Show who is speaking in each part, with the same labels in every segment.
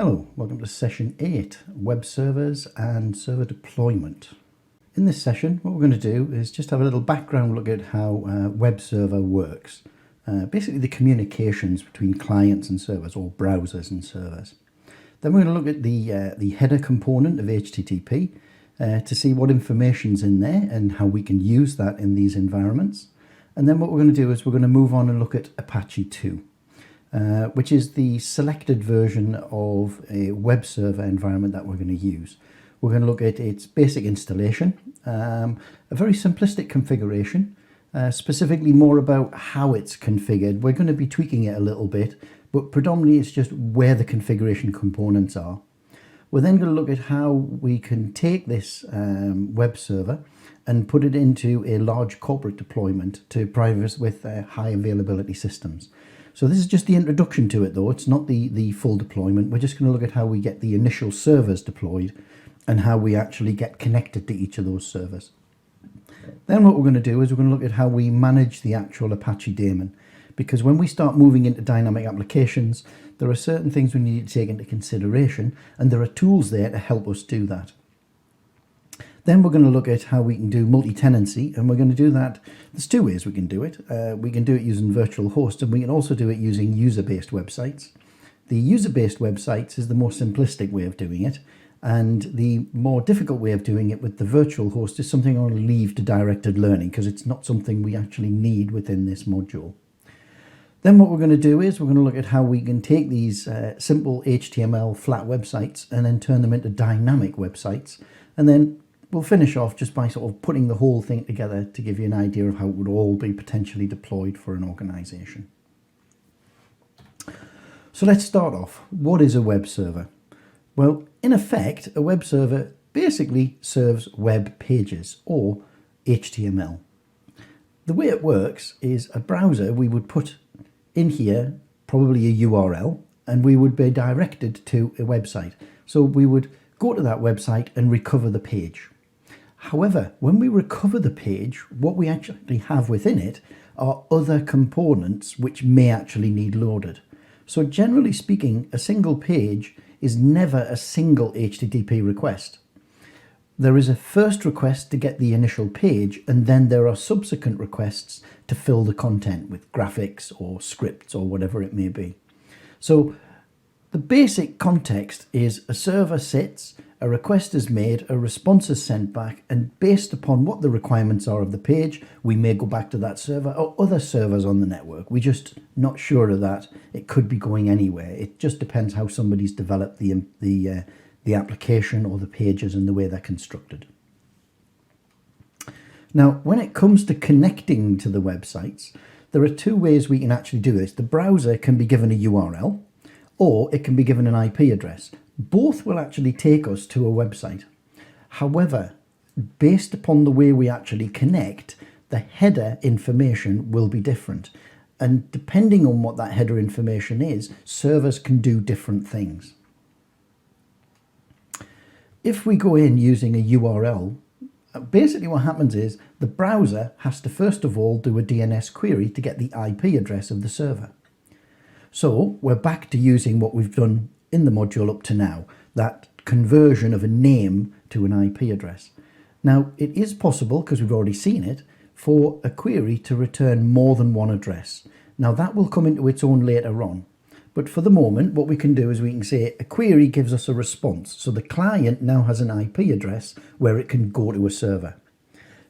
Speaker 1: Hello, welcome to session 8, web servers and server deployment. In this session, what we're going to do is just have a little background look at how web server works. Basically the communications between clients and servers, or browsers and servers. Then we're going to look at the header component of HTTP to see what information's in there and how we can use that in these environments. And then what we're going to do is we're going to move on and look at Apache 2. Which is the selected version of a web server environment that we're going to use. We're going to look at its basic installation, a very simplistic configuration, specifically more about how it's configured. We're going to be tweaking it a little bit, but predominantly it's just where the configuration components are. We're then going to look at how we can take this web server and put it into a large corporate deployment to provide us with high availability systems. So this is just the introduction to it though, it's not the full deployment. We're just going to look at how we get the initial servers deployed and how we actually get connected to each of those servers. Then what we're going to do is we're going to look at how we manage the actual Apache daemon. Because when we start moving into dynamic applications, there are certain things we need to take into consideration and there are tools there to help us do that. Then we're going to look at how we can do multi-tenancy, and we're going to do that. There's two ways we can do it. We can do it using virtual hosts, and we can also do it using user-based websites. The user-based websites is the more simplistic way of doing it, and the more difficult way of doing it with the virtual host is something I'll leave to directed learning because it's not something we actually need within this module. Then what we're going to do is we're going to look at how we can take these simple HTML flat websites and then turn them into dynamic websites, and then we'll finish off just by sort of putting the whole thing together to give you an idea of how it would all be potentially deployed for an organization. So let's start off. What is a web server? Well, in effect, a web server basically serves web pages or HTML. The way it works is a browser, we would put in here probably a URL and we would be directed to a website. So we would go to that website and recover the page. However, when we recover the page, what we actually have within it are other components which may actually need loaded. So generally speaking, a single page is never a single HTTP request. There is a first request to get the initial page, and then there are subsequent requests to fill the content with graphics or scripts or whatever it may be. So the basic context is a server sits, a request is made, a response is sent back, and based upon what the requirements are of the page, we may go back to that server or other servers on the network. We're just not sure of that. It could be going anywhere. It just depends how somebody's developed the application or the pages and the way they're constructed. Now, when it comes to connecting to the websites, there are two ways we can actually do this. The browser can be given a URL, or it can be given an IP address. Both will actually take us to a website. However, based upon the way we actually connect, the header information will be different. And depending on what that header information is, servers can do different things. If we go in using a URL, basically what happens is the browser has to first of all do a DNS query to get the IP address of the server. So we're back to using what we've done in the module up to now, that conversion of a name to an IP address. Now, it is possible, because we've already seen it, for a query to return more than one address. Now, that will come into its own later on. But for the moment, what we can do is we can say a query gives us a response. So the client now has an IP address where it can go to a server.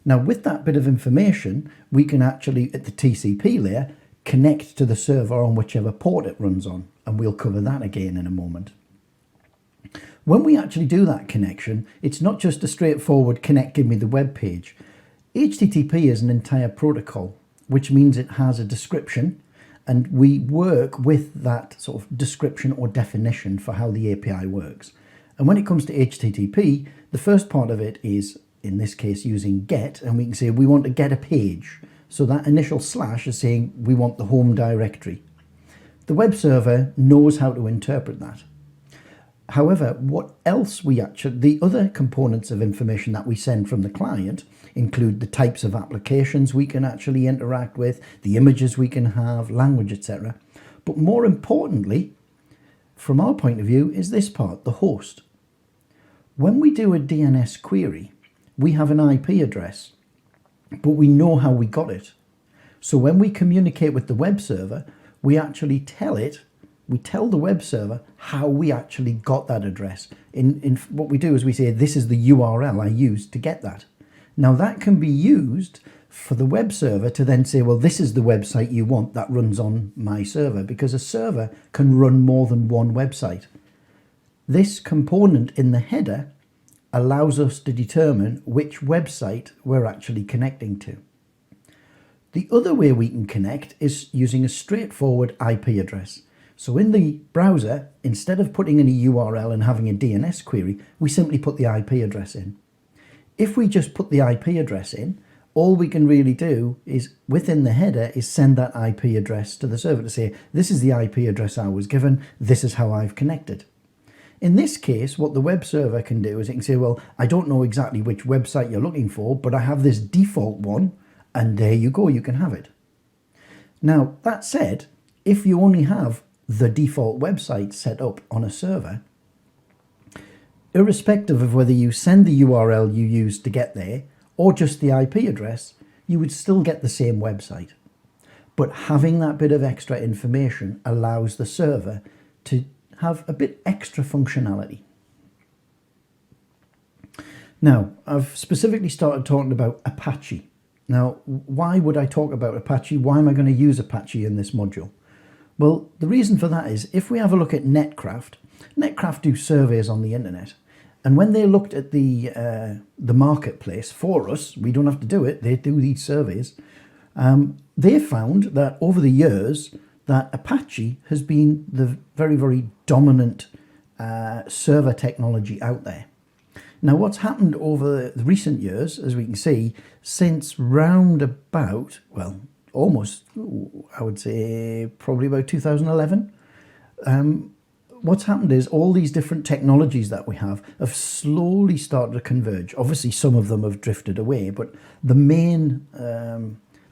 Speaker 1: Now, with that bit of information, we can actually, at the TCP layer, connect to the server on whichever port it runs on, and we'll cover that again in a moment. When we actually do that connection, it's not just a straightforward connect, give me the web page. HTTP is an entire protocol, which means it has a description, and we work with that sort of description or definition for how the API works. And when it comes to HTTP, the first part of it is, in this case, using get, and we can say we want to get a page. So that initial slash is saying we want the home directory. The web server knows how to interpret that. However, what else the other components of information that we send from the client include the types of applications we can actually interact with, the images we can have, language, etc. But more importantly, from our point of view, is this part, the host. When we do a DNS query, we have an IP address, but we know how we got it. So when we communicate with the web server, we actually tell the web server how we actually got that address. In what we do is we say, this is the URL I used to get that. Now that can be used for the web server to then say, well, this is the website you want that runs on my server, because a server can run more than one website. This component in the header allows us to determine which website we're actually connecting to. The other way we can connect is using a straightforward IP address. So in the browser, instead of putting in a URL and having a DNS query, we simply put the IP address in. If we just put the IP address in, all we can really do is, within the header, is send that IP address to the server to say, this is the IP address I was given, this is how I've connected. In this case, what the web server can do is it can say, well, I don't know exactly which website you're looking for, but I have this default one, and there you go, you can have it. Now, that said, if you only have the default website set up on a server, irrespective of whether you send the URL you used to get there or just the IP address, you would still get the same website. But having that bit of extra information allows the server to have a bit extra functionality. Now, I've specifically started talking about Apache. Now, why would I talk about Apache? Why am I going to use Apache in this module? Well, the reason for that is, if we have a look at Netcraft do surveys on the internet. And when they looked at the marketplace for us, we don't have to do it, they do these surveys, they found that over the years that Apache has been the very, very dominant server technology out there. Now, what's happened over the recent years, as we can see, since round about, well, almost, I would say probably about 2011, what's happened is all these different technologies that we have slowly started to converge. Obviously, some of them have drifted away, but the main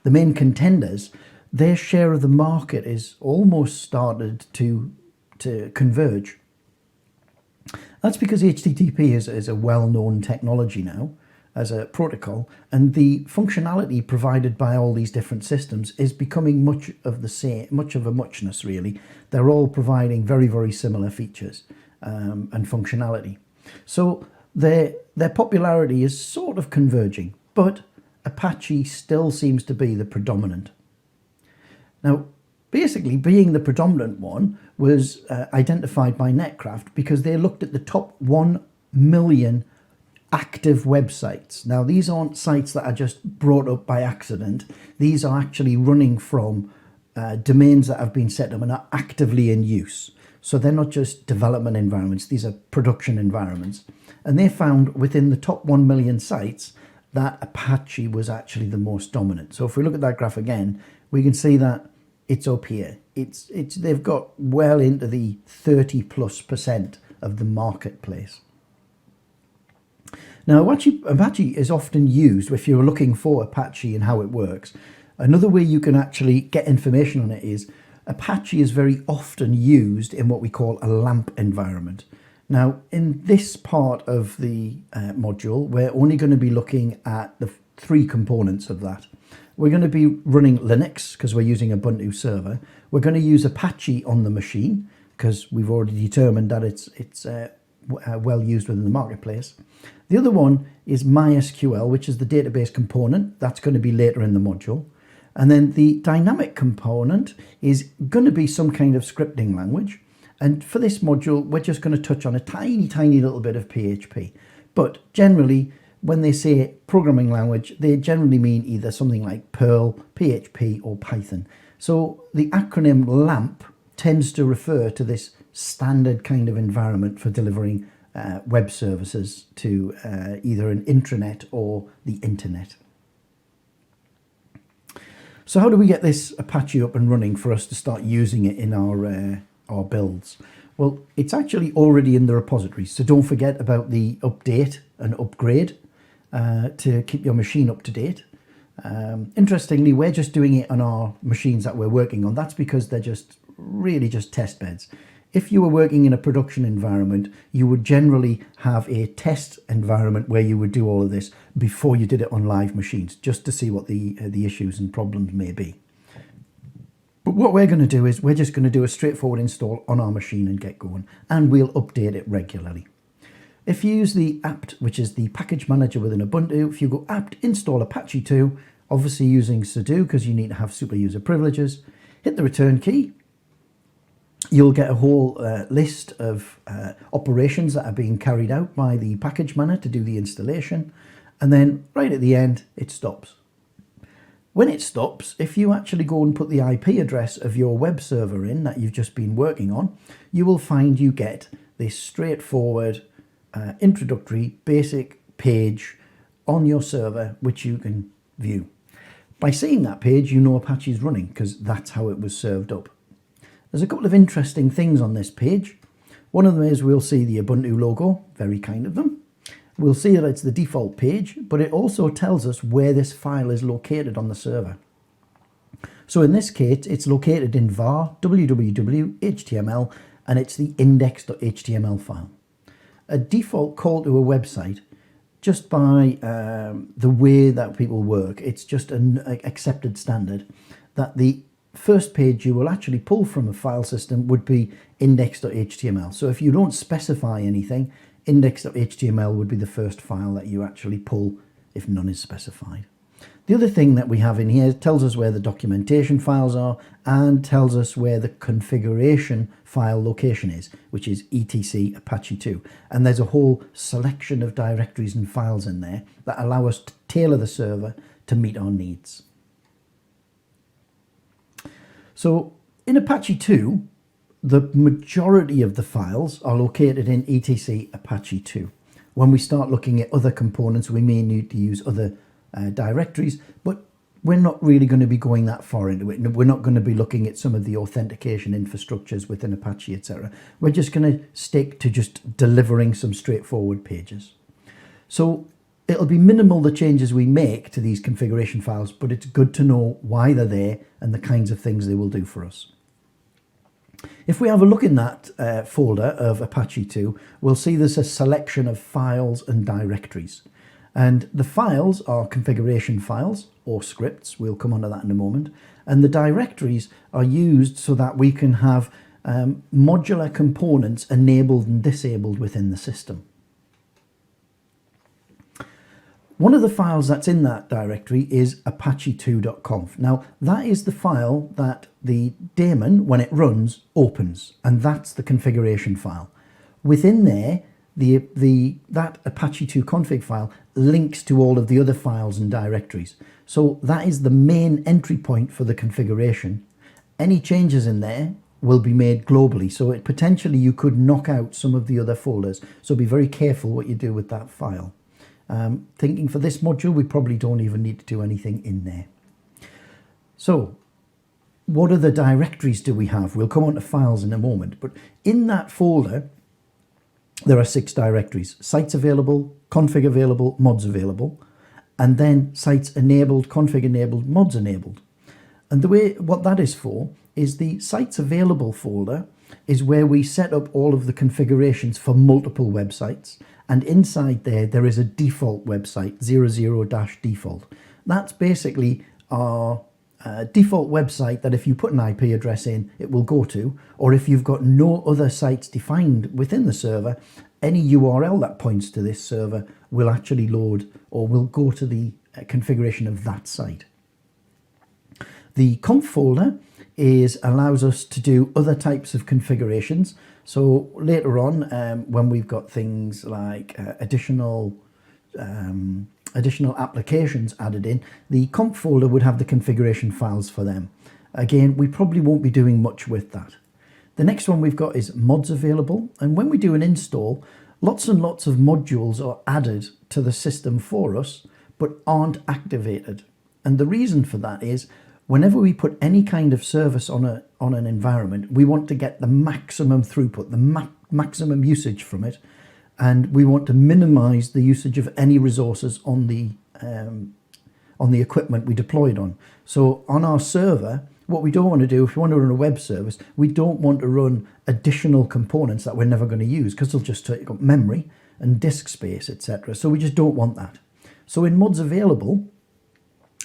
Speaker 1: contenders, their share of the market is almost started to converge. That's because HTTP is a well-known technology now as a protocol, and the functionality provided by all these different systems is becoming much of a muchness, really. They're all providing very, very similar features and functionality. So their popularity is sort of converging, but Apache still seems to be the predominant. Now, basically, being the predominant one was identified by Netcraft because they looked at the top 1 million active websites. Now, these aren't sites that are just brought up by accident. These are actually running from domains that have been set up and are actively in use. So they're not just development environments, these are production environments. And they found within the top 1 million sites that Apache was actually the most dominant. So if we look at that graph again, we can see that it's up here. They've got well into the 30+% of the marketplace. Now, Apache is often used if you're looking for Apache and how it works. Another way you can actually get information on it is Apache is very often used in what we call a LAMP environment. Now, in this part of the module, we're only going to be looking at the 3 components of that. We're going to be running Linux because we're using a Ubuntu server. We're going to use Apache on the machine because we've already determined that it's well used within the marketplace. The other one is MySQL, which is the database component. That's going to be later in the module. And then the dynamic component is going to be some kind of scripting language. And for this module, we're just going to touch on a tiny, tiny little bit of PHP. But generally, when they say programming language, they generally mean either something like Perl, PHP, or Python. So the acronym LAMP tends to refer to this standard kind of environment for delivering web services to either an intranet or the internet. So how do we get this Apache up and running for us to start using it in our builds? Well, it's actually already in the repository, so don't forget about the update and upgrade to keep your machine up to date. Interestingly, we're just doing it on our machines that we're working on. That's because they're really just test beds. if you were working in a production environment, you would generally have a test environment where you would do all of this before you did it on live machines, just to see what the issues and problems may be. But what we're going to do is we're just going to do a straightforward install on our machine and get going, and we'll update it regularly. If you use the apt, which is the package manager within Ubuntu, if you go apt install Apache 2, obviously using sudo because you need to have super user privileges, hit the return key, you'll get a whole list of operations that are being carried out by the package manager to do the installation, and then right at the end it stops. When it stops, if you actually go and put the IP address of your web server in that you've just been working on, you will find you get this straightforward introductory basic page on your server which you can view. By seeing that page, you know Apache is running because that's how it was served up. There's a couple of interesting things on this page. One of them is we'll see the Ubuntu logo, very kind of them. We'll see that it's the default page, but it also tells us where this file is located on the server. So in this case, it's located in var www html, and it's the index.html file. A default call to a website, just by the way that people work, it's just an accepted standard that the first page you will actually pull from a file system would be index.html. So if you don't specify anything, index.html would be the first file that you actually pull if none is specified. The other thing that we have in here tells us where the documentation files are and tells us where the configuration file location is, which is etc Apache 2. And there's a whole selection of directories and files in there that allow us to tailor the server to meet our needs. So in Apache 2, the majority of the files are located in etc Apache 2. When we start looking at other components, we may need to use other directories, but we're not really going to be going that far into it. We're not going to be looking at some of the authentication infrastructures within Apache, etc. We're just going to stick to just delivering some straightforward pages. So it'll be minimal the changes we make to these configuration files, but it's good to know why they're there and the kinds of things they will do for us. If we have a look in that folder of Apache 2, we'll see there's a selection of files and directories. And the files are configuration files or scripts. We'll come on to that in a moment. And the directories are used so that we can have modular components enabled and disabled within the system. One of the files that's in that directory is apache2.conf. Now, that is the file that the daemon, when it runs, opens, and that's the configuration file. Within there, that Apache2 config file links to all of the other files and directories. So that is the main entry point for the configuration. Any changes in there will be made globally, so potentially you could knock out some of the other folders. So be very careful what you do with that file. Thinking for this module, we probably don't even need to do anything in there. So what other directories do we have? We'll come on to files in a moment, but in that folder, there are 6 directories: sites available, config available, mods available, and then sites enabled, config enabled, mods enabled. And what that is for is the sites available folder is where we set up all of the configurations for multiple websites. And inside there is a default website, 00-default. That's basically our default website that if you put an IP address in, it will go to, or if you've got no other sites defined within the server, any URL that points to this server will actually load or will go to the configuration of that site. The conf folder allows us to do other types of configurations. So later on, when we've got things like additional applications added in, the conf folder would have the configuration files for them. Again, we probably won't be doing much with that. The next one we've got is mods available. And when we do an install, lots and lots of modules are added to the system for us, but aren't activated. And the reason for that is whenever we put any kind of service on an environment, we want to get the maximum throughput, the maximum usage from it. And we want to minimize the usage of any resources on the equipment we deployed on. So on our server, what we don't want to do, if we want to run a web service, we don't want to run additional components that we're never going to use, because they'll just take up memory and disk space, etc. So we just don't want that. So in mods available,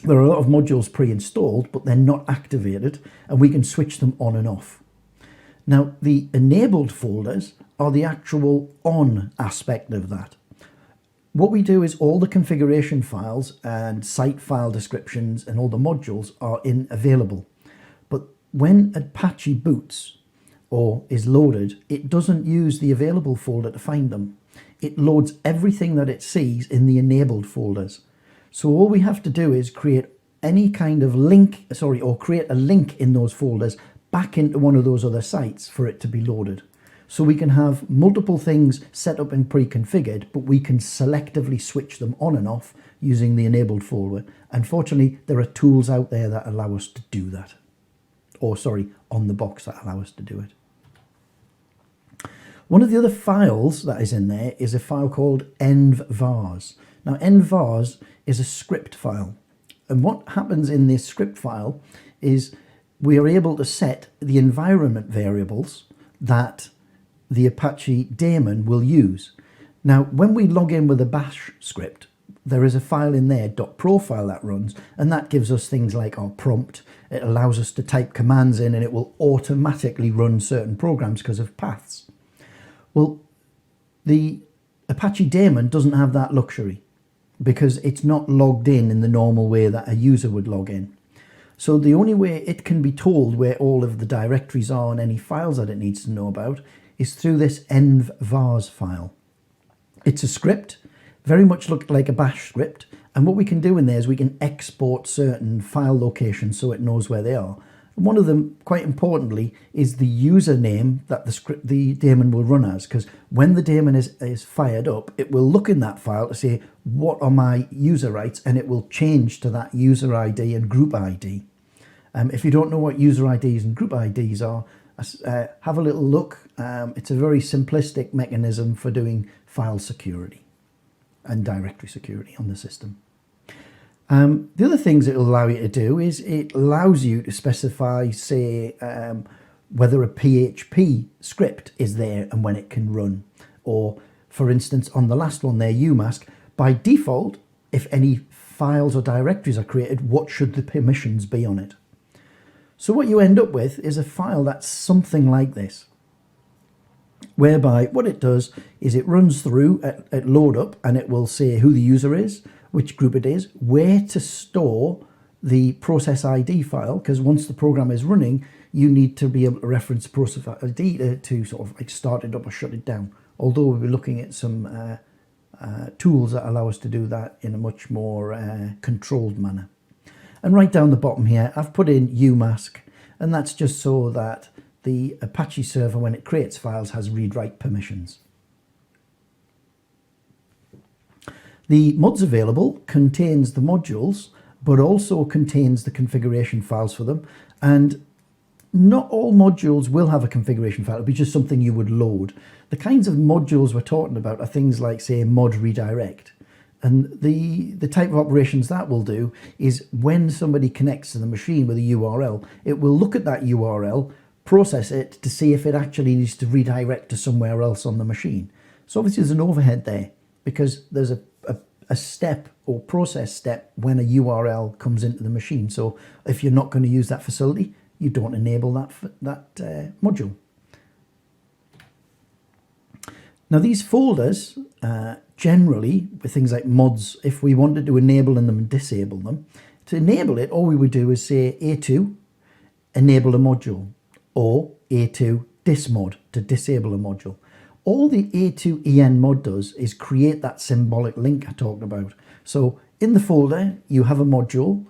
Speaker 1: there are a lot of modules pre-installed, but they're not activated, and we can switch them on and off. Now, the enabled folders are the actual on aspect of that. What we do is all the configuration files and site file descriptions and all the modules are in available. But when Apache boots or is loaded, it doesn't use the available folder to find them. It loads everything that it sees in the enabled folders. So all we have to do is create any kind of link, or create a link in those folders back into one of those other sites for it to be loaded. So we can have multiple things set up and pre-configured, but we can selectively switch them on and off using the enabled folder. Unfortunately, there are tools out there that allow us to do that. On the box that allow us to do it. One of the other files that is in there is a file called env-vars. Now, env-vars is a script file. And what happens in this script file is we are able to set the environment variables that the Apache daemon will use. Now, when we log in with a bash script, there is a file in there, .profile, that runs, and that gives us things like our prompt. It allows us to type commands in, and it will automatically run certain programs because of paths. Well, the Apache daemon doesn't have that luxury because it's not logged in the normal way that a user would log in. So the only way it can be told where all of the directories are and any files that it needs to know about is through this env-vars file. It's a script, very much look like a bash script, and what we can do in there is we can export certain file locations so it knows where they are. And one of them, quite importantly, is the username that the daemon will run as, because when the daemon is fired up, it will look in that file to say, what are my user rights, and it will change to that user ID and group ID. If you don't know what user IDs and group IDs are, have a little look. It's a very simplistic mechanism for doing file security and directory security on the system. The other things it will allow you to do is it allows you to specify, say, whether a PHP script is there and when it can run. Or, for instance, on the last one there, UMask, by default, if any files or directories are created, what should the permissions be on it? So what you end up with is a file that's something like this, whereby what it does is it runs through at load up, and it will say who the user is, which group it is, where to store the process ID file, because once the program is running, you need to be able to reference process ID to sort of like start it up or shut it down. Although we'll be looking at some tools that allow us to do that in a much more controlled manner. And right down the bottom here, I've put in UMask, and that's just so that the Apache server, when it creates files, has read-write permissions. The mods available contains the modules, but also contains the configuration files for them. And not all modules will have a configuration file. It'll be just something you would load. The kinds of modules we're talking about are things like, say, mod redirect. And the type of operations that will do is when somebody connects to the machine with a URL, it will look at that URL, process it to see if it actually needs to redirect to somewhere else on the machine. So obviously there's an overhead there because there's a step or process step when a URL comes into the machine. So if you're not going to use that facility, you don't enable that module. Now these folders, generally with things like mods, if we wanted to enable them and disable them, to enable it, all we would do is say A2, enable a module, or A2 dismod to disable a module. All the A2EN mod does is create that symbolic link I talked about. So in the folder, you have a module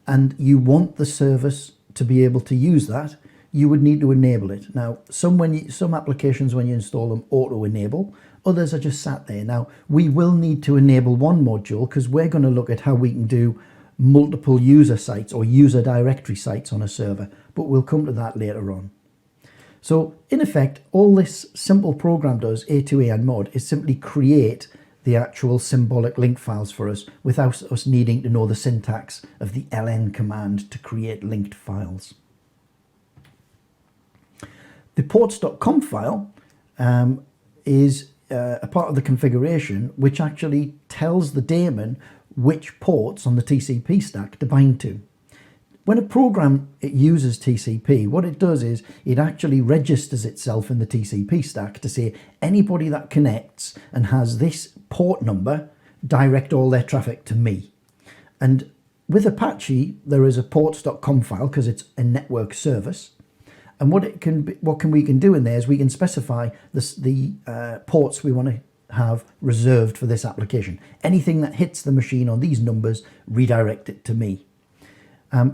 Speaker 1: and you want the service to be able to use that, you would need to enable it. Now, some applications, when you install them, auto-enable. Others are just sat there. Now, we will need to enable one module because we're going to look at how we can do multiple user sites or user directory sites on a server, but we'll come to that later on. So in effect, all this simple program does, A2EN mod, is simply create the actual symbolic link files for us without us needing to know the syntax of the ln command to create linked files. The ports.conf file is a part of the configuration which actually tells the daemon which ports on the TCP stack to bind to. When a program uses TCP, what it does is it actually registers itself in the TCP stack to say anybody that connects and has this port number, direct all their traffic to me. And with Apache, there is a ports.conf file because it's a network service. And what we can do in there is we can specify the ports we want to have reserved for this application. Anything that hits the machine on these numbers, redirect it to me.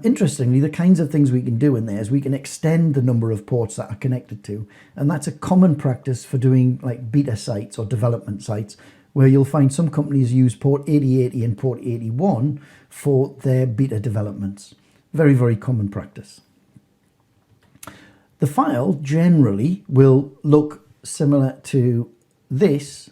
Speaker 1: Interestingly, the kinds of things we can do in there is we can extend the number of ports that are connected to, and that's a common practice for doing like beta sites or development sites, where you'll find some companies use port 8080 and port 81 for their beta developments. Very, very common practice. The file generally will look similar to this,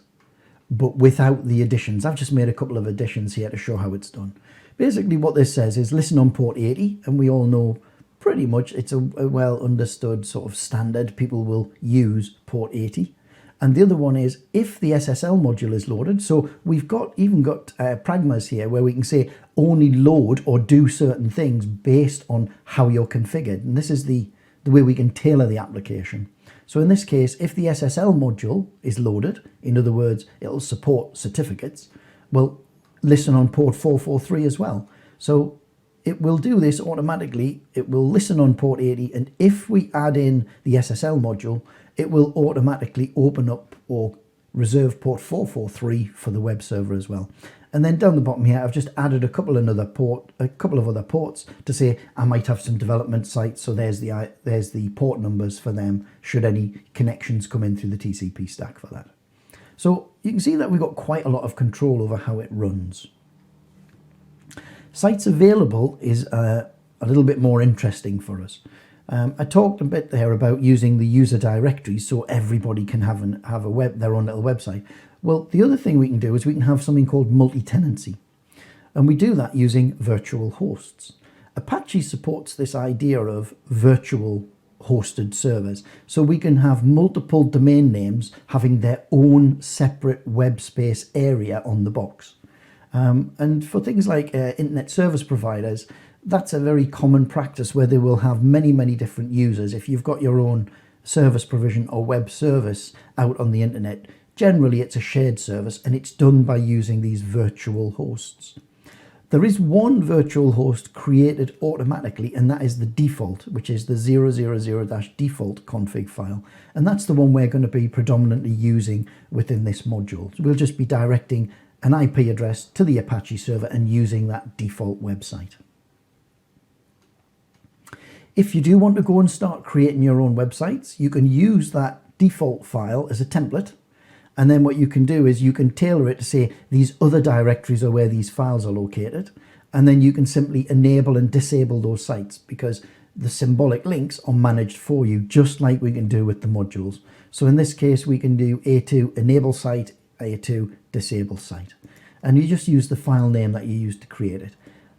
Speaker 1: but without the additions. I've just made a couple of additions here to show how it's done. Basically what this says is listen on port 80, and we all know pretty much it's a well understood sort of standard. People will use port 80. And the other one is if the SSL module is loaded. So we've even got pragmas here where we can say only load or do certain things based on how you're configured. And this is the way we can tailor the application. So in this case, if the SSL module is loaded, in other words, it'll support certificates, well, listen on port 443 as well. So it will do this automatically. It will listen on port 80, and if we add in the SSL module, it will automatically open up or reserve port 443 for the web server as well. And then down the bottom here, I've just added a couple of other ports to say I might have some development sites. So there's the port numbers for them should any connections come in through the TCP stack for that. So you can see that we've got quite a lot of control over how it runs. Sites available is a little bit more interesting for us. I talked a bit there about using the user directories so everybody can have their own little website. Well, the other thing we can do is we can have something called multi-tenancy, and we do that using virtual hosts. Apache supports this idea of virtual hosted servers, so we can have multiple domain names having their own separate web space area on the box. And for things like internet service providers, that's a very common practice where they will have many, many different users. If you've got your own service provision or web service out on the internet, generally it's a shared service, and it's done by using these virtual hosts. There is one virtual host created automatically, and that is the default, which is the 000-default config file. And that's the one we're going to be predominantly using within this module. So we'll just be directing an IP address to the Apache server and using that default website. If you do want to go and start creating your own websites, you can use that default file as a template. And then what you can do is you can tailor it to say these other directories are where these files are located. And then you can simply enable and disable those sites because the symbolic links are managed for you, just like we can do with the modules. So in this case, we can do A2 enable site, A2 disable site. And you just use the file name that you used to create it.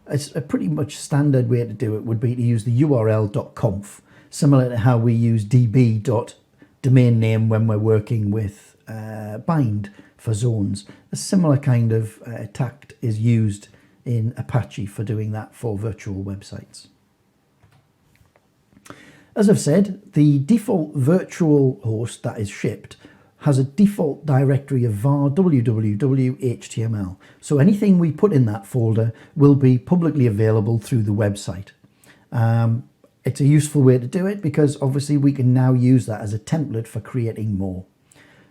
Speaker 1: It's a pretty much standard way to do it would be to use the url.conf, similar to how we use db.domain name when we're working with bind for zones. A similar kind of tact is used in Apache for doing that for virtual websites. As I've said, the default virtual host that is shipped has a default directory of var www.html. So anything we put in that folder will be publicly available through the website. It's a useful way to do it because obviously we can now use that as a template for creating more.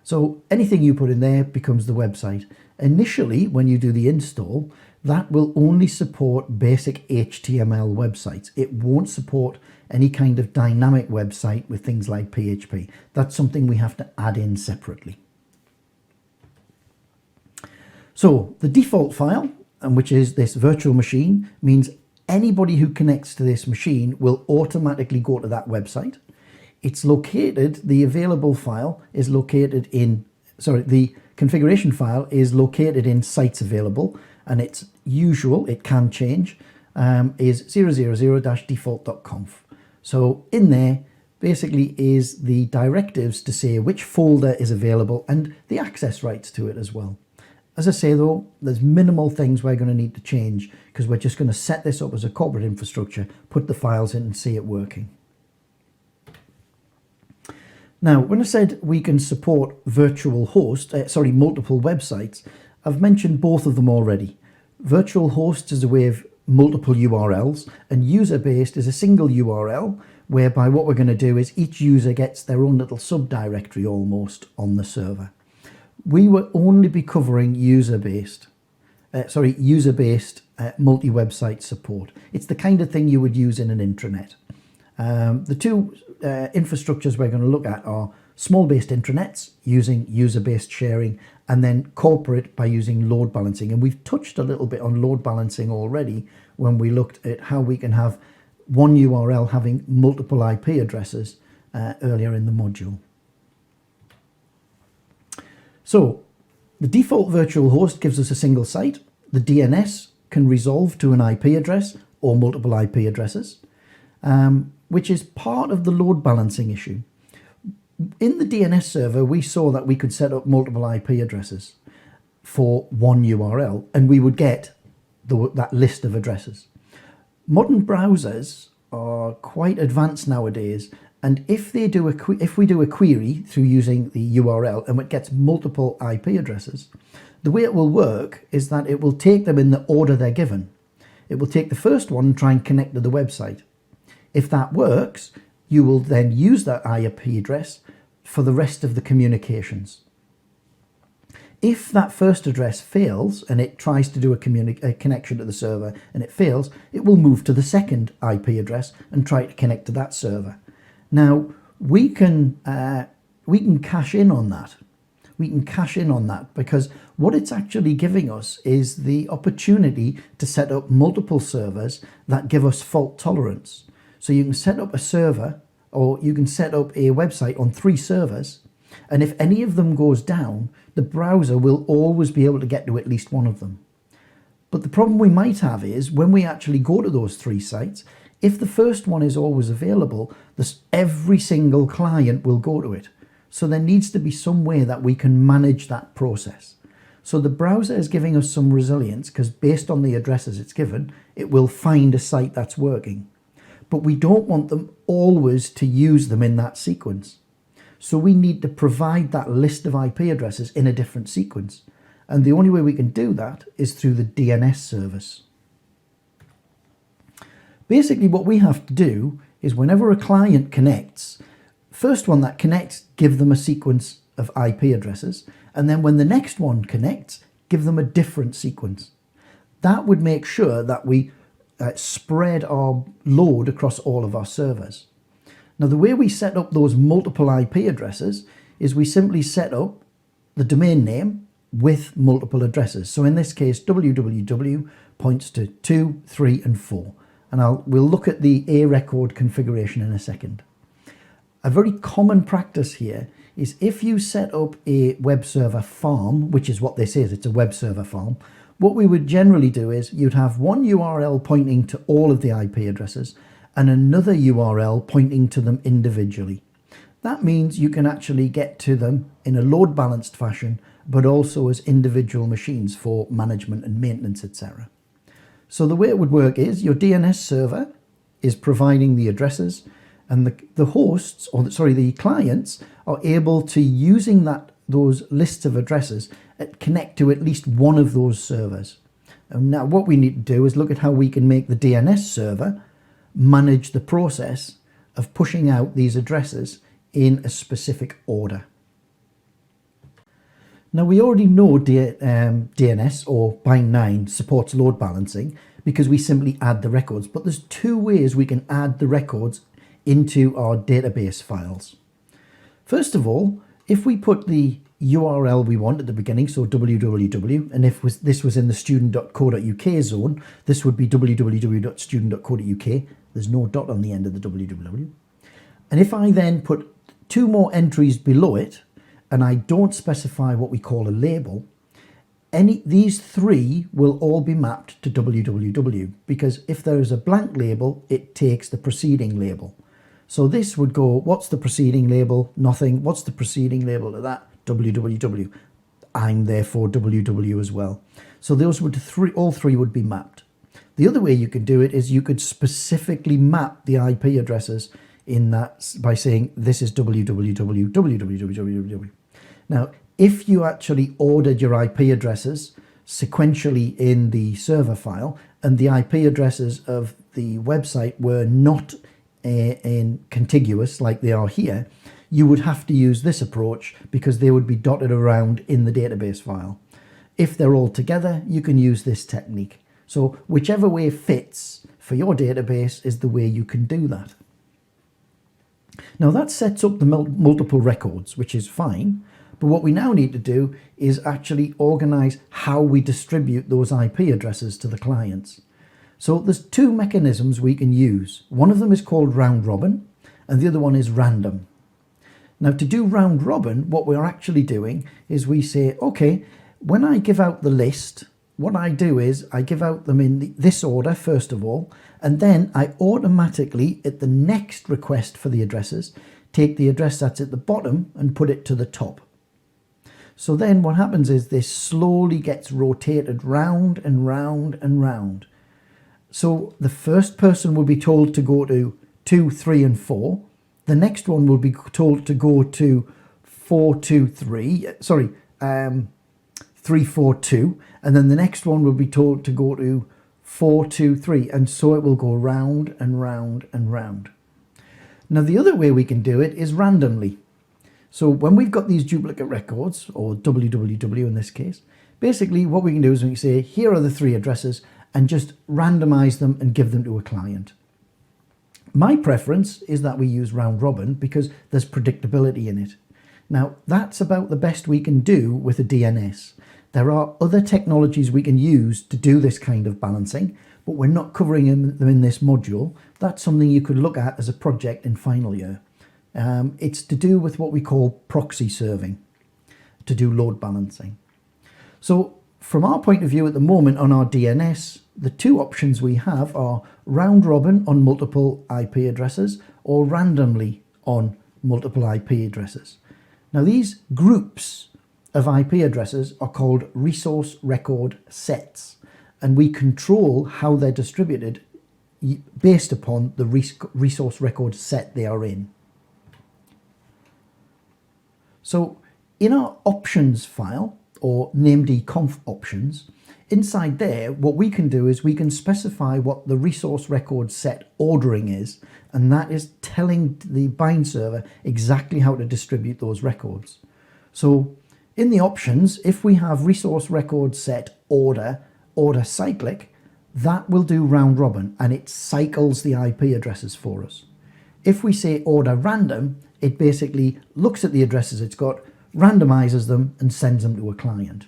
Speaker 1: So anything you put in there becomes the website. Initially, when you do the install, that will only support basic HTML websites. It won't support any kind of dynamic website with things like PHP. That's something we have to add in separately. So the default file, which is this virtual machine, means anybody who connects to this machine will automatically go to that website. It's located, the available file is located in, the configuration file is located in sites available, and it's usual, it can change, is 000-default.conf. So in there, basically is the directives to say which folder is available and the access rights to it as well. As I say though, there's minimal things we're going to need to change because we're just going to set this up as a corporate infrastructure, put the files in and see it working. Now, when I said we can support multiple websites, I've mentioned both of them already. Virtual host is a way of multiple URLs, and user-based is a single URL, whereby what we're going to do is each user gets their own little subdirectory almost on the server. We will only be covering user-based multi-website support. It's the kind of thing you would use in an intranet. The two infrastructures we're going to look at are small-based intranets using user-based sharing, and then corporate by using load balancing. And we've touched a little bit on load balancing already when we looked at how we can have one URL having multiple IP addresses earlier in the module. So the default virtual host gives us a single site. The DNS can resolve to an IP address or multiple IP addresses, which is part of the load balancing issue. In the DNS server, we saw that we could set up multiple IP addresses for one URL, and we would get that list of addresses. Modern browsers are quite advanced nowadays, and if we do a query through using the URL and it gets multiple IP addresses, the way it will work is that it will take them in the order they're given. It will take the first one and try and connect to the website. If that works, you will then use that IP address for the rest of the communications. If that first address fails and it tries to do a connection to the server and it fails, it will move to the second IP address and try to connect to that server. Now, we can cash in on that. We can cash in on that because what it's actually giving us is the opportunity to set up multiple servers that give us fault tolerance. So you can set up a server, or you can set up a website on 3 servers, and if any of them goes down, the browser will always be able to get to at least one of them. But the problem we might have is when we actually go to those 3 sites, if the first one is always available, every single client will go to it. So there needs to be some way that we can manage that process. So the browser is giving us some resilience because based on the addresses it's given, it will find a site that's working. But we don't want them always to use them in that sequence. So we need to provide that list of IP addresses in a different sequence. And the only way we can do that is through the DNS service. Basically, what we have to do is whenever a client connects, first one that connects, give them a sequence of IP addresses. And then when the next one connects, give them a different sequence. That would make sure that we spread our load across all of our servers. Now, the way we set up those multiple IP addresses is we simply set up the domain name with multiple addresses. So in this case, www points to 2, 3, and 4. And we'll look at the A record configuration in a second. A very common practice here is if you set up a web server farm, which is what this is, it's a web server farm, what we would generally do is you'd have one URL pointing to all of the IP addresses and another URL pointing to them individually. That means you can actually get to them in a load balanced fashion, but also as individual machines for management and maintenance, etc. So the way it would work is your DNS server is providing the addresses, and the clients are able to, using those lists of addresses, connect to at least one of those servers. And now what we need to do is look at how we can make the DNS server manage the process of pushing out these addresses in a specific order. Now, we already know DNS or Bind9 supports load balancing because we simply add the records, but there's 2 ways we can add the records into our database files. First of all, if we put the URL we want at the beginning, so www, and if this was in the student.co.uk zone, this would be www.student.co.uk. There's no dot on the end of the www. And if I then put 2 more entries below it, and I don't specify what we call a label, these 3 will all be mapped to www, because if there is a blank label, it takes the preceding label. So this would go, what's the preceding label? Nothing. What's the preceding label to that? www. I'm therefore www as well. So those would all three would be mapped. The other way you could do it is you could specifically map the IP addresses in that by saying this is www. Now, if you actually ordered your IP addresses sequentially in the server file and the IP addresses of the website were not in contiguous like they are here, you would have to use this approach because they would be dotted around in the database file. If they're all together, you can use this technique. So whichever way fits for your database is the way you can do that. Now that sets up the multiple records, which is fine. But what we now need to do is actually organize how we distribute those IP addresses to the clients. So there's two mechanisms we can use. One of them is called round robin and the other one is random. Now to do round robin, what we're actually doing is we say, okay, when I give out the list, what I do is I give out them in this order first of all, and then I automatically at the next request for the addresses, take the address that's at the bottom and put it to the top. So then what happens is this slowly gets rotated round and round and round. So the first person will be told to go to 2, 3 and 4. The next one will be told to go to 4, 2, 3, 3, 4, 2. And then the next one will be told to go to 4, 2, 3. And so it will go round and round and round. Now the other way we can do it is randomly. So when we've got these duplicate records, or www in this case, basically what we can do is we can say, here are the three addresses, and just randomize them and give them to a client. My preference is that we use round robin because there's predictability in it. Now that's about the best we can do with a DNS. There are other technologies we can use to do this kind of balancing, but we're not covering them in this module. That's something you could look at as a project in final year. It's to do with what we call proxy serving, to do load balancing. So from our point of view at the moment on our DNS, the two options we have are round robin on multiple IP addresses or randomly on multiple IP addresses. Now these groups of IP addresses are called resource record sets, and we control how they're distributed based upon the resource record set they are in. So in our options file, or namedconf options, inside there, what we can do is we can specify what the resource record set ordering is, and that is telling the bind server exactly how to distribute those records. So in the options, if we have resource record set order cyclic, that will do round robin and it cycles the IP addresses for us. If we say order random, it basically looks at the addresses it's got, randomizes them and sends them to a client.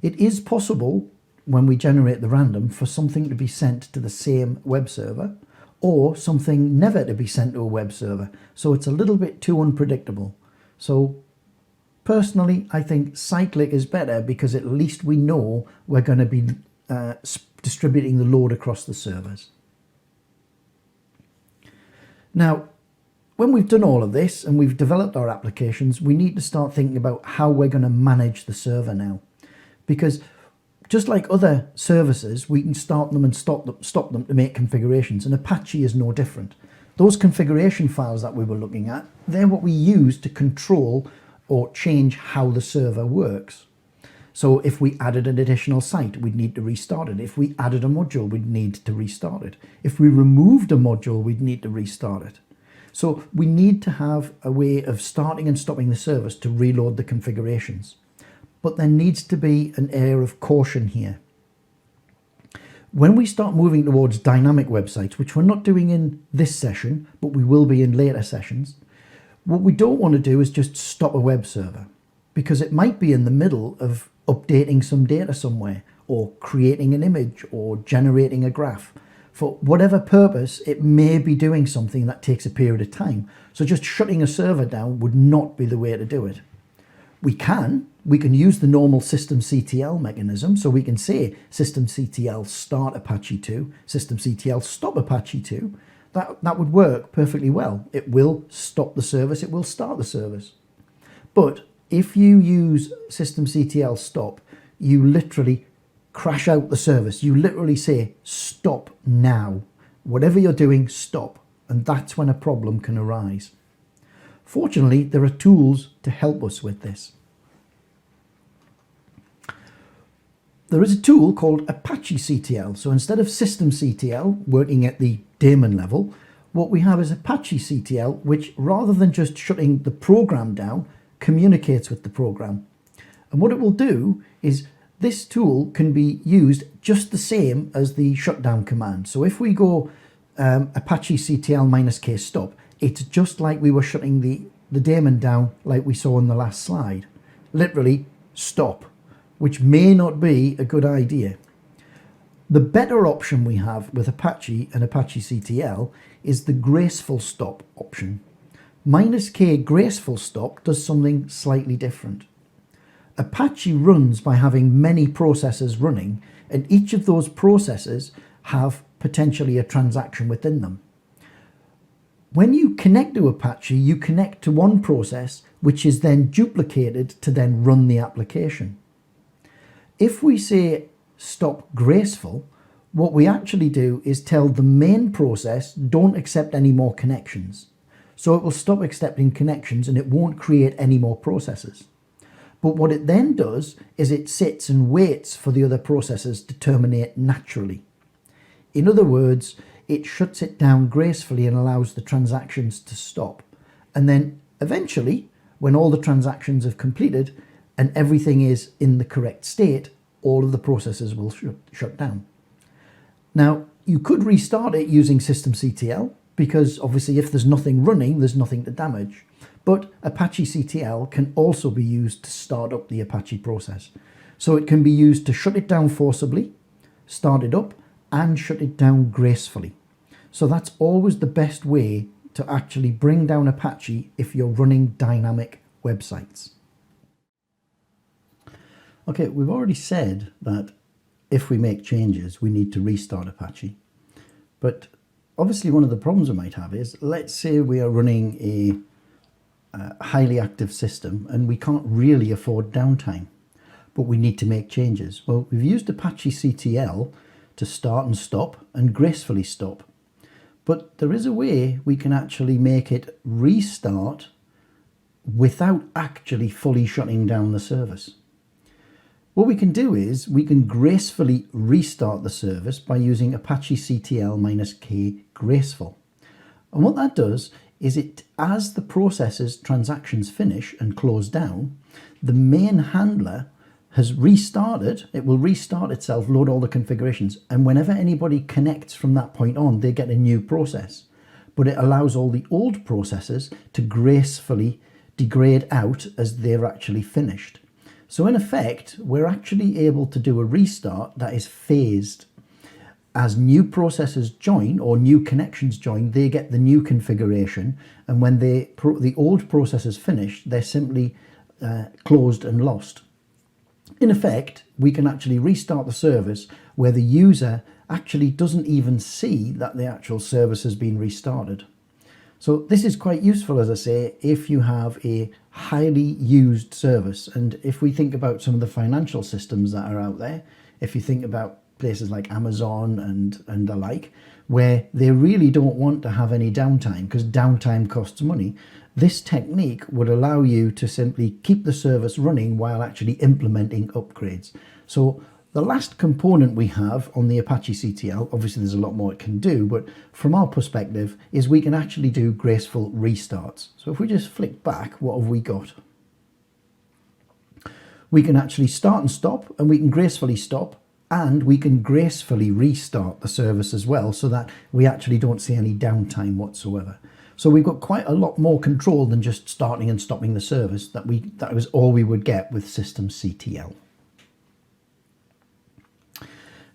Speaker 1: It is possible when we generate the random for something to be sent to the same web server or something never to be sent to a web server. So it's a little bit too unpredictable. So personally, I think cyclic is better because at least we know we're going to be distributing the load across the servers. Now, when we've done all of this and we've developed our applications, we need to start thinking about how we're going to manage the server now. Because just like other services, we can start them and stop them to make configurations, and Apache is no different. Those configuration files that we were looking at, they're what we use to control or change how the server works. So if we added an additional site, we'd need to restart it. If we added a module, we'd need to restart it. If we removed a module, we'd need to restart it. So we need to have a way of starting and stopping the service to reload the configurations. But there needs to be an air of caution here. When we start moving towards dynamic websites, which we're not doing in this session, but we will be in later sessions, what we don't want to do is just stop a web server, because it might be in the middle of updating some data somewhere, or creating an image, or generating a graph. For whatever purpose, it may be doing something that takes a period of time. So just shutting a server down would not be the way to do it. We can use the normal systemctl mechanism. So we can say systemctl start Apache 2, systemctl stop Apache 2. that would work perfectly well. It will stop the service, it will start the service. But if you use systemctl stop, you literally crash out the service. You literally say, stop now. Whatever you're doing, stop. And that's when a problem can arise. Fortunately, there are tools to help us with this. There is a tool called Apache CTL. So instead of systemctl working at the daemon level, what we have is Apache CTL, which rather than just shutting the program down, communicates with the program. And what it will do is this tool can be used just the same as the shutdown command. So if we go Apache CTL -k stop, it's just like we were shutting the daemon down like we saw in the last slide. Literally stop, which may not be a good idea. The better option we have with Apache and Apache CTL is the graceful stop option. -k graceful stop does something slightly different. Apache runs by having many processes running, and each of those processes have potentially a transaction within them. When you connect to Apache, you connect to one process, which is then duplicated to then run the application. If we say stop graceful, what we actually do is tell the main process, don't accept any more connections. So it will stop accepting connections and it won't create any more processes. But what it then does is it sits and waits for the other processes to terminate naturally. In other words, it shuts it down gracefully and allows the transactions to stop. And then eventually, when all the transactions have completed and everything is in the correct state, all of the processes will shut down. Now, you could restart it using systemctl, because obviously if there's nothing running, there's nothing to damage. But Apache CTL can also be used to start up the Apache process. So it can be used to shut it down forcibly, start it up, and shut it down gracefully. So that's always the best way to actually bring down Apache if you're running dynamic websites. Okay, we've already said that if we make changes, we need to restart Apache. But obviously one of the problems we might have is, let's say we are running a highly active system and we can't really afford downtime, but we need to make changes. Well, we've used Apache CTL to start and stop and gracefully stop. But there is a way we can actually make it restart without actually fully shutting down the service. What we can do is we can gracefully restart the service by using Apache CTL -k graceful. And what that does is as the process's transactions finish and close down, the main handler has restarted, it will restart itself, load all the configurations, and whenever anybody connects from that point on, they get a new process. But it allows all the old processes to gracefully degrade out as they're actually finished. So in effect, we're actually able to do a restart that is phased. As new processes join or new connections join, they get the new configuration, and when the old processes finish, they're simply closed and lost. In effect, we can actually restart the service where the user actually doesn't even see that the actual service has been restarted. So this is quite useful, as I say, if you have a highly used service. And if we think about some of the financial systems that are out there, if you think about places like Amazon and the like, where they really don't want to have any downtime because downtime costs money, this technique would allow you to simply keep the service running while actually implementing upgrades. So the last component we have on the Apache CTL, obviously there's a lot more it can do, but from our perspective is we can actually do graceful restarts. So if we just flick back, what have we got? We can actually start and stop, and we can gracefully stop, and we can gracefully restart the service as well, so that we actually don't see any downtime whatsoever. So we've got quite a lot more control than just starting and stopping the service. That was all we would get with systemctl.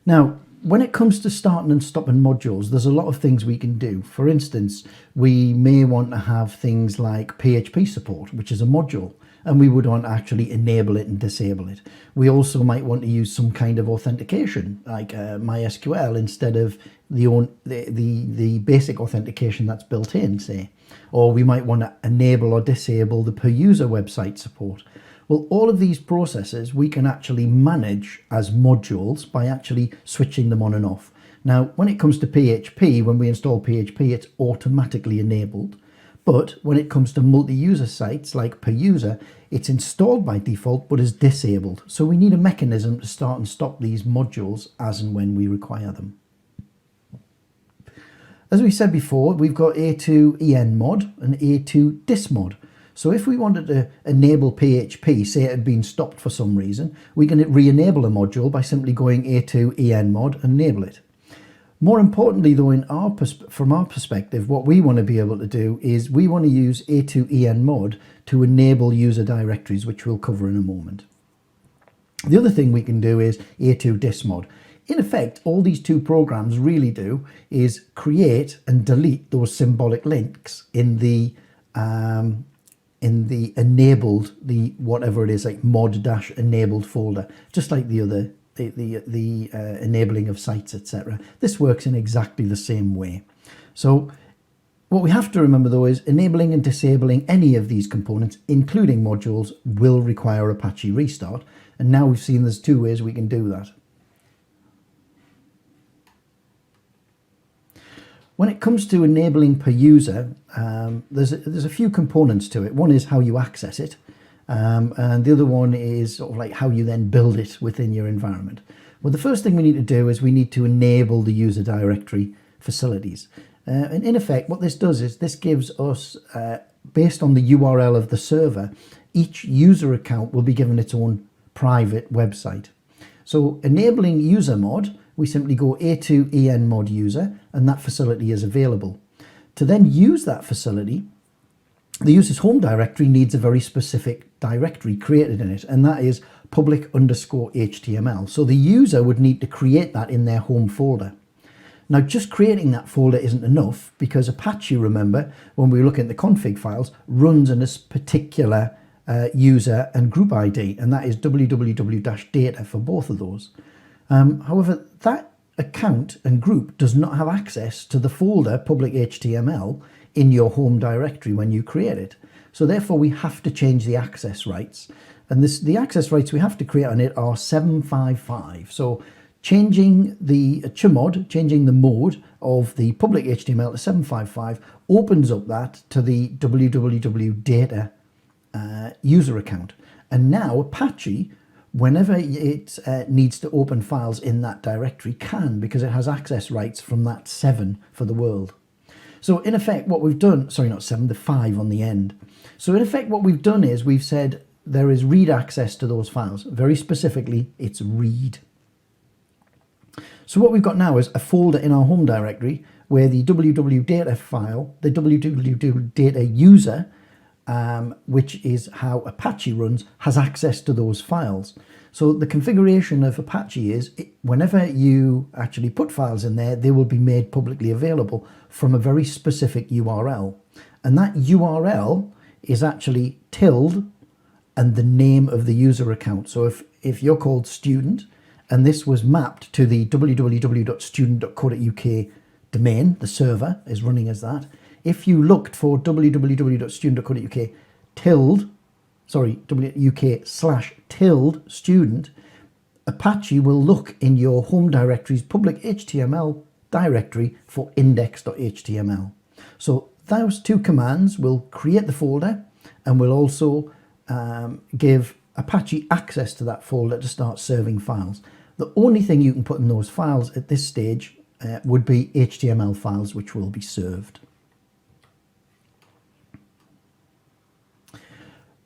Speaker 1: Now, when it comes to starting and stopping modules, there's a lot of things we can do. For instance, we may want to have things like PHP support, which is a module. and we would want to actually enable it and disable it. We also might want to use some kind of authentication like MySQL instead of the basic authentication that's built in, say. Or we might want to enable or disable the per user website support. Well, all of these processes we can actually manage as modules by actually switching them on and off. Now, when it comes to PHP, when we install PHP, it's automatically enabled. But when it comes to multi-user sites like per user, it's installed by default but is disabled. So we need a mechanism to start and stop these modules as and when we require them. As we said before, we've got A2enmod and A2dismod. So if we wanted to enable PHP, say it had been stopped for some reason, we can re-enable a module by simply going A2enmod and enable it. More importantly though, from our perspective, what we want to be able to do is we want to use A2enmod to enable user directories, which we'll cover in a moment. The other thing we can do is A2dismod. In effect, all these two programs really do is create and delete those symbolic links in the enabled, the whatever it is, like mod-enabled folder, just like the other the enabling of sites, etc. This works in exactly the same way. So what we have to remember though is enabling and disabling any of these components, including modules, will require Apache restart. And now we've seen there's two ways we can do that. When it comes to enabling per user, there's a few components to it. One is how you access it. And the other one is sort of like how you then build it within your environment. Well, the first thing we need to do is we need to enable the user directory facilities. And in effect, what this does is this gives us, based on the URL of the server, each user account will be given its own private website. So enabling user mod, we simply go A2enmod user, and that facility is available. To then use that facility, the user's home directory needs a very specific directory created in it, and that is public_HTML. So the user would need to create that in their home folder. Now, just creating that folder isn't enough because Apache, remember, when we look at the config files, runs in this particular user and group ID, and that is www-data for both of those. However, that account and group does not have access to the folder public_HTML in your home directory when you create it. So therefore we have to change the access rights. And the access rights we have to create on it are 755. So changing the chmod, changing the mode of the public HTML to 755 opens up that to the www-data user account. And now Apache, whenever it needs to open files in that directory, can, because it has access rights from that 7 for the world. So in effect what we've done, sorry, not 7, the 5 on the end. So in effect what we've done is we've said there is read access to those files. Very specifically, it's read. So what we've got now is a folder in our home directory where the www-data file, the www-data user, which is how Apache runs, has access to those files. So the configuration of Apache is whenever you actually put files in there, they will be made publicly available from a very specific URL. And that URL is actually tilde and the name of the user account. So if you're called student and this was mapped to the www.student.co.uk domain, the server is running as that. If you looked for www.student.co.uk UK/student, Apache will look in your home directory's public HTML directory for index.html. So those two commands will create the folder and will also give Apache access to that folder to start serving files. The only thing you can put in those files at this stage would be HTML files, which will be served.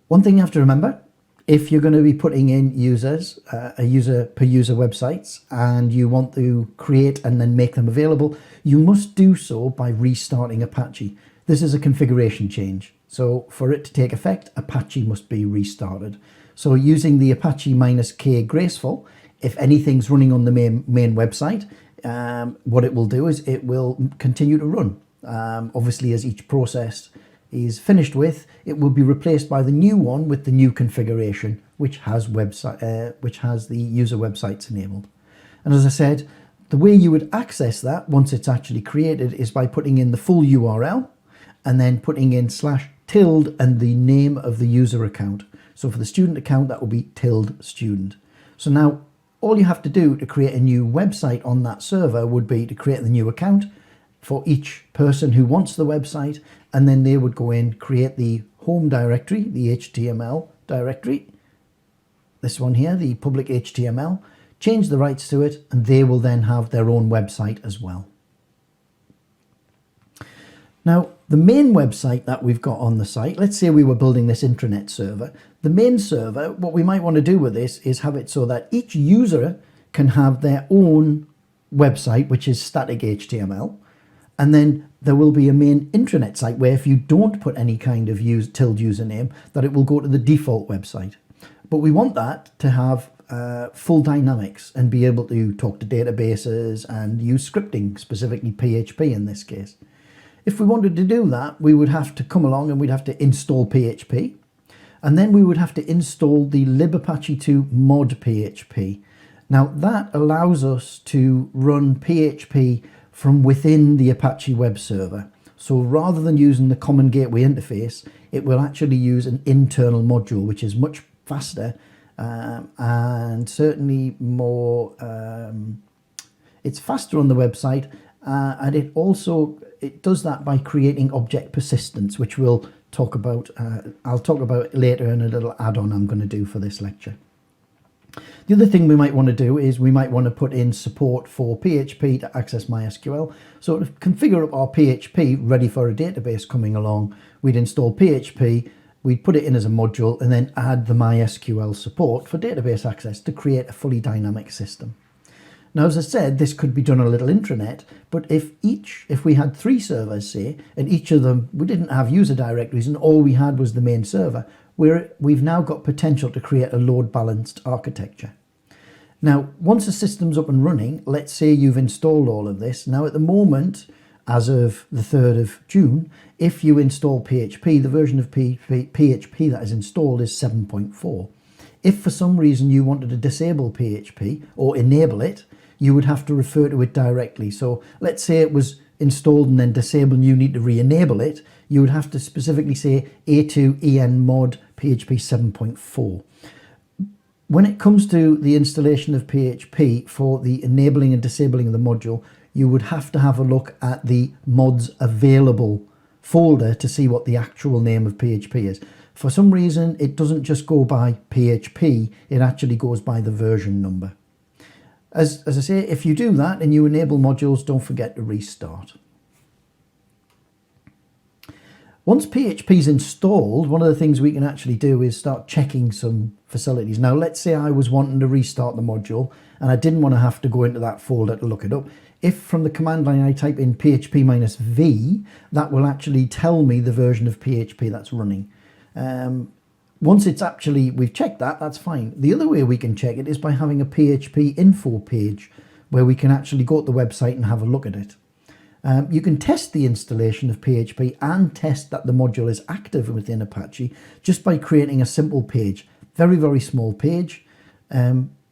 Speaker 1: One thing you have to remember, if you're going to be putting in users, per user websites, and you want to create and then make them available, you must do so by restarting Apache. This is a configuration change. So for it to take effect, Apache must be restarted. So using the Apache -k graceful, if anything's running on the main website, what it will do is it will continue to run. Obviously, as each process is finished with, it will be replaced by the new one with the new configuration, which has the user websites enabled. And as I said, the way you would access that once it's actually created is by putting in the full URL and then putting in /tilde and the name of the user account. So for the student account, that will be ~student. So now all you have to do to create a new website on that server would be to create the new account for each person who wants the website, and then they would go in, create the home directory, the HTML directory, this one here, the public HTML, change the rights to it, and they will then have their own website as well. Now, the main website that we've got on the site, let's say we were building this intranet server. The main server, what we might want to do with this is have it so that each user can have their own website, which is static HTML. And then there will be a main intranet site where if you don't put any kind of tilde username, that it will go to the default website. But we want that to have full dynamics and be able to talk to databases and use scripting, specifically PHP in this case. If we wanted to do that, we would have to come along and we'd have to install PHP. And then we would have to install the libapache2 mod PHP. Now that allows us to run PHP from within the Apache web server. So rather than using the common gateway interface, it will actually use an internal module, which is much faster and certainly more, it's faster on the website, and it does that by creating object persistence, which we'll talk about, I'll talk about later in a little add-on I'm going to do for this lecture. The other thing we might want to do is we might want to put in support for PHP to access MySQL. So to configure up our PHP ready for a database coming along, we'd install PHP, we'd put it in as a module, and then add the MySQL support for database access to create a fully dynamic system. Now, as I said, this could be done on a little intranet, but if we had 3 servers, say, and each of them, we didn't have user directories and all we had was the main server, we've now got potential to create a load balanced architecture. Now, once the system's up and running, let's say you've installed all of this. Now, at the moment, as of the 3rd of June, if you install PHP, the version of PHP that is installed is 7.4. If for some reason you wanted to disable PHP or enable it, you would have to refer to it directly. So let's say it was installed and then disabled and you need to re-enable it, you would have to specifically say a2 mod PHP 7.4. When it comes to the installation of PHP for the enabling and disabling of the module, you would have to have a look at the mods available folder to see what the actual name of PHP is. For some reason, it doesn't just go by PHP, it actually goes by the version number. As I say, if you do that and you enable modules, don't forget to restart. Once PHP is installed, one of the things we can actually do is start checking some facilities. Now, let's say I was wanting to restart the module and I didn't want to have to go into that folder to look it up. If from the command line I type in php-v, that will actually tell me the version of PHP that's running. Once we've checked that, that's fine. The other way we can check it is by having a PHP info page where we can actually go to the website and have a look at it. You can test the installation of PHP and test that the module is active within Apache just by creating a simple page, very, very small page,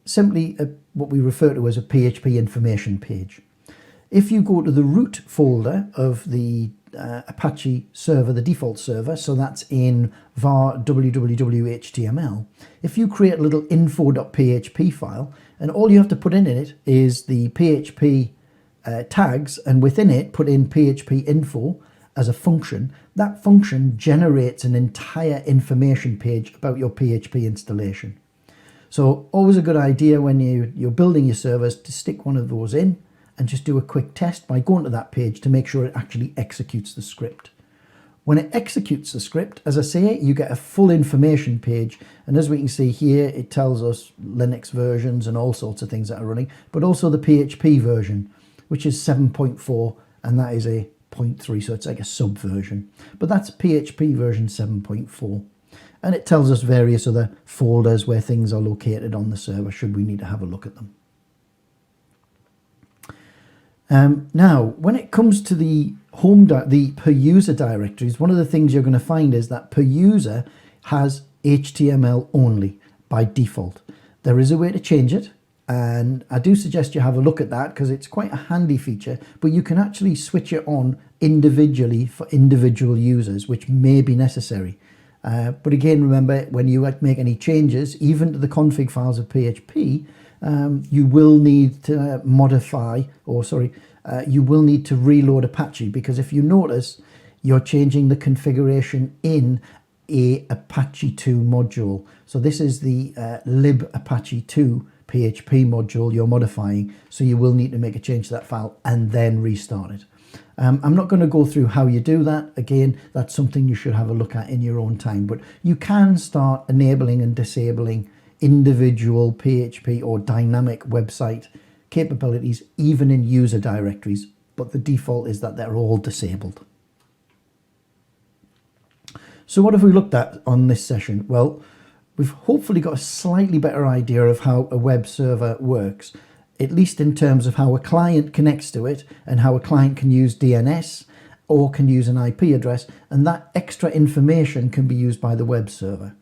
Speaker 1: simply what we refer to as a PHP information page. If you go to the root folder of the Apache server, the default server, so that's in var www.html. If you create a little info.php file, and all you have to put in it is the PHP tags, and within it put in PHP info as a function, that function generates an entire information page about your PHP installation. So always a good idea when you're building your servers to stick one of those in and just do a quick test by going to that page to make sure it actually executes the script. When it executes the script, as I say, you get a full information page, and as we can see here, it tells us Linux versions and all sorts of things that are running, but also the PHP version, which is 7.4, and that is a 0.3, so it's like a subversion. But that's PHP version 7.4. And it tells us various other folders where things are located on the server, should we need to have a look at them. Now, when it comes to the the per user directories, one of the things you're going to find is that per user has HTML only by default. There is a way to change it, and I do suggest you have a look at that because it's quite a handy feature, but you can actually switch it on individually for individual users, which may be necessary. But again, remember, when you make any changes, even to the config files of PHP, you will need to modify, or sorry, you will need to reload Apache, because if you notice, you're changing the configuration in a Apache 2 module. So this is the lib Apache 2 PHP module you're modifying, so you will need to make a change to that file and then restart it. I'm not going to go through how you do that. Again, that's something you should have a look at in your own time, but you can start enabling and disabling individual PHP or dynamic website capabilities even in user directories, but the default is that they're all disabled. So what have we looked at on this session? Well, we've hopefully got a slightly better idea of how a web server works, at least in terms of how a client connects to it and how a client can use DNS or can use an IP address, and that extra information can be used by the web server.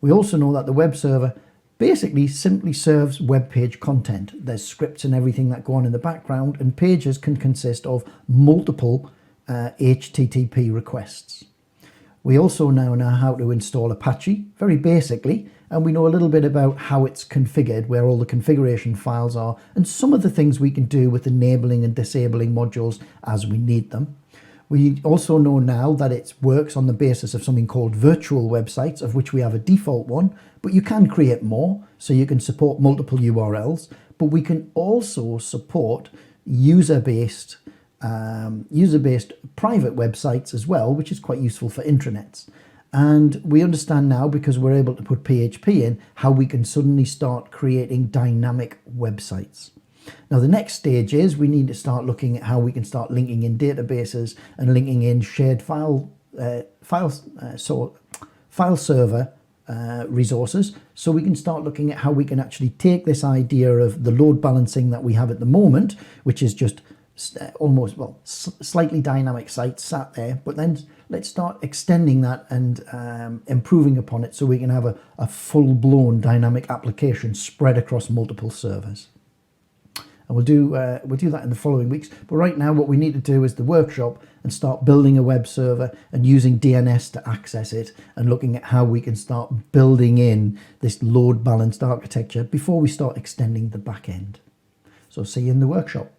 Speaker 1: We also know that the web server basically simply serves web page content. There's scripts and everything that go on in the background, and pages can consist of multiple HTTP requests. We also now know how to install Apache, very basically, and we know a little bit about how it's configured, where all the configuration files are, and some of the things we can do with enabling and disabling modules as we need them. We also know now that it works on the basis of something called virtual websites, of which we have a default one, but you can create more, so you can support multiple URLs, but we can also support user-based private websites as well, which is quite useful for intranets. And we understand now, because we're able to put PHP in, how we can suddenly start creating dynamic websites. Now, the next stage is we need to start looking at how we can start linking in databases and linking in shared file server resources, so we can start looking at how we can actually take this idea of the load balancing that we have at the moment, which is just almost, well, slightly dynamic sites sat there, but then let's start extending that and improving upon it so we can have a full-blown dynamic application spread across multiple servers. And we'll do that in the following weeks. But right now, what we need to do is the workshop and start building a web server and using DNS to access it, and looking at how we can start building in this load balanced architecture before we start extending the back end. So see you in the workshop.